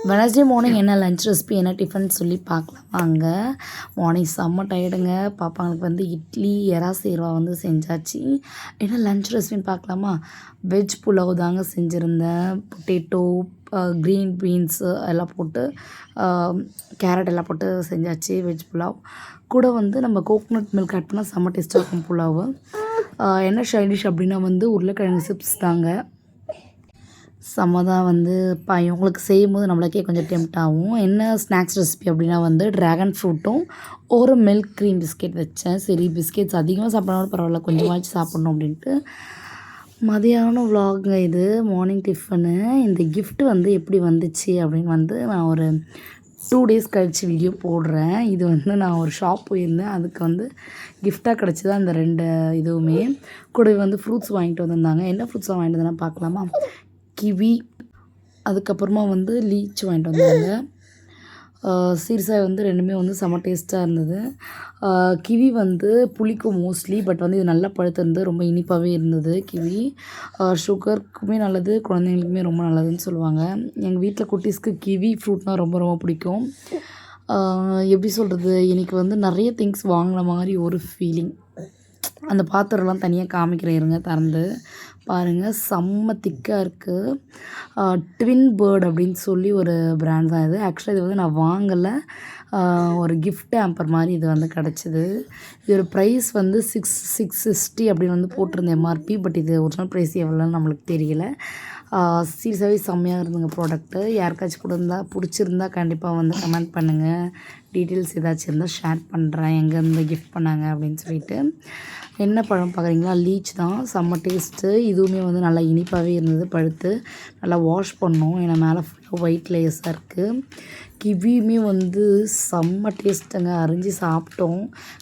Wednesday morning என்ன lunch recipe என்ன tiffin சொல்லி பார்க்கலாம் வாங்க. மார்னிங் செம்ம டயர்டுங்க. பாப்பாங்களுக்கு வந்து இட்லி எறா சேர்வா வந்து செஞ்சாச்சு. என்ன லஞ்ச் ரெசிபின்னு பார்க்கலாமா? வெஜ் புலாவ் தாங்க செஞ்சுருந்தேன். பொட்டேட்டோ, க்ரீன் பீன்ஸு எல்லாம் போட்டு, கேரட் எல்லாம் போட்டு செஞ்சாச்சு வெஜ் புலாவ். கூட வந்து நம்ம கோகோனட் மில்க் ஆட் பண்ணால் செம்ம டேஸ்ட்டாக இருக்கும் புலாவு. என்ன சைடிஷ் அப்படின்னா வந்து உருளைக்கிழங்கு சிப்ஸ் தாங்க. செம்ம வந்து இவங்களுக்கு செய்யும்போது நம்மளுக்கே கொஞ்சம் டெம்ப்ட் ஆகும். என்ன ஸ்நாக்ஸ் ரெசிபி அப்படின்னா வந்து ட்ராகன் ஃப்ரூட்டும் ஒரு மில்க் க்ரீம் பிஸ்கெட் வச்சேன். சரி பிஸ்கெட்ஸ் அதிகமாக சாப்பிட்றனாலும் பரவாயில்ல, கொஞ்சமாச்சு சாப்பிட்ணும் அப்படின்ட்டு. மதியானம் விலாகுங்க இது. Morning tiffin. இந்த கிஃப்ட்டு வந்து எப்படி வந்துச்சு அப்படின்னு வந்து நான் ஒரு 2 days கழித்து வீடியோ போடுறேன். இது வந்து நான் ஒரு ஷாப் போயிருந்தேன், அதுக்கு வந்து கிஃப்டாக கிடச்சி தான் அந்த 2 இதுவுமே. கூடவே வந்து ஃப்ரூட்ஸ் வாங்கிட்டு வந்திருந்தாங்க. என்ன ஃப்ரூட்ஸாக வாங்கிட்டு வந்தேன்னா பார்க்கலாமா? கிவி, அதுக்கப்புறமா வந்து லீச் வாங்கிட்டு வந்தாங்க. சீரியஸாக வந்து 2மே வந்து செம்ம டேஸ்ட்டாக இருந்தது. கிவி வந்து புளிக்கும் மோஸ்ட்லி, பட் வந்து இது நல்லா பழுத்திருந்து ரொம்ப இனிப்பாகவே இருந்தது கிவி. சுகருக்குமே நல்லது, குழந்தைங்களுக்குமே ரொம்ப நல்லதுன்னு சொல்லுவாங்க. எங்கள் வீட்டில் குட்டீஸ்க்கு கிவி ஃப்ரூட்னால் ரொம்ப ரொம்ப பிடிக்கும். எப்படி சொல்கிறது, எனக்கு வந்து நிறைய திங்ஸ் வாங்கின மாதிரி ஒரு ஃபீலிங். அந்த பாத்திரம்லாம் தனியாக காமிக்கிறேன் இருங்க, திறந்து பாருங்கள். செம்ம திக்காக இருக்குது. ட்வின் பேர்ட் அப்படின்னு சொல்லி ஒரு பிராண்ட் தான் இது. ஆக்சுவலாக இது வந்து நான் வாங்கலை, ஒரு கிஃப்ட் ஹேம்பர் மாதிரி இது வந்து கிடச்சிது. இதோட ப்ரைஸ் வந்து 660 அப்படின்னு வந்து போட்டிருந்த எம்ஆர்பி. பட் இது ஒரிஜினல் ப்ரைஸ் எவ்வளோன்னு நம்மளுக்கு தெரியல. சீரியஸாகவே செம்மையாக இருந்துங்க ப்ராடக்ட்டு. யாருக்காச்சும் பிடிச்சிருந்தா கண்டிப்பாக வந்து கமெண்ட் பண்ணுங்கள். டீட்டெயில்ஸ் ஏதாச்சும் இருந்தால் ஷேர் பண்ணுறேன், எங்கேருந்து கிஃப்ட் பண்ணாங்க அப்படின்னு சொல்லிட்டு. என்ன பழம் பார்க்குறீங்களா? லீச் தான். செம்ம டேஸ்ட்டு. இதுவுமே வந்து நல்லா இனிப்பாகவே இருந்தது. பழுத்து நல்லா வாஷ் பண்ணோம், ஏன்னா மேலே ஃபுல்லாக ஒயிட் லேயர்ஸாக இருக்குது. கிவியுமே வந்து செம்ம டேஸ்ட்டுங்க. அரிஞ்சு சாப்பிட்டோம்.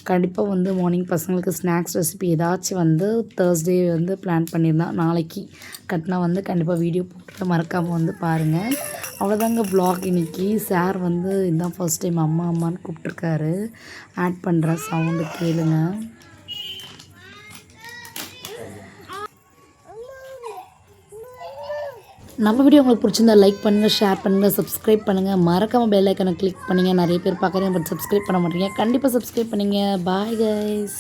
கண்டிப்பாக வந்து மார்னிங் பசங்களுக்கு ஸ்நாக்ஸ் ரெசிபி ஏதாச்சும் வந்து தேர்ஸ்டே வந்து பிளான் பண்ணியிருந்தேன். நாளைக்கு கட்டினா வந்து கண்டிப்பாக வீடியோ போட்டு மறக்காமல் வந்து பாருங்கள். அவ்வளோதாங்க வ்ளாக் இன்றைக்கி. சார் வந்து இதுதான் ஃபர்ஸ்ட் டைம் அம்மா அம்மான்னு கூப்பிட்ருக்காரு. ஆட் பண்ணுற சவுண்டு கேளுங்க. நம்ம வீடியோ உங்களுக்கு பிடிச்சிருந்தா லைக் பண்ணுங்கள், ஷேர் பண்ணுங்கள், சப்ஸ்கிரைப் பண்ணுங்கள். மறக்காமல் பெல் ஐக்கனை கிளிக் பண்ணுங்கள். நிறைய பேர் பார்க்குறீங்க பட் சப்ஸ்கிரைப் பண்ண மாட்டீங்க. கண்டிப்பாக சப்ஸ்கிரைப் பண்ணுங்கள். Bye guys.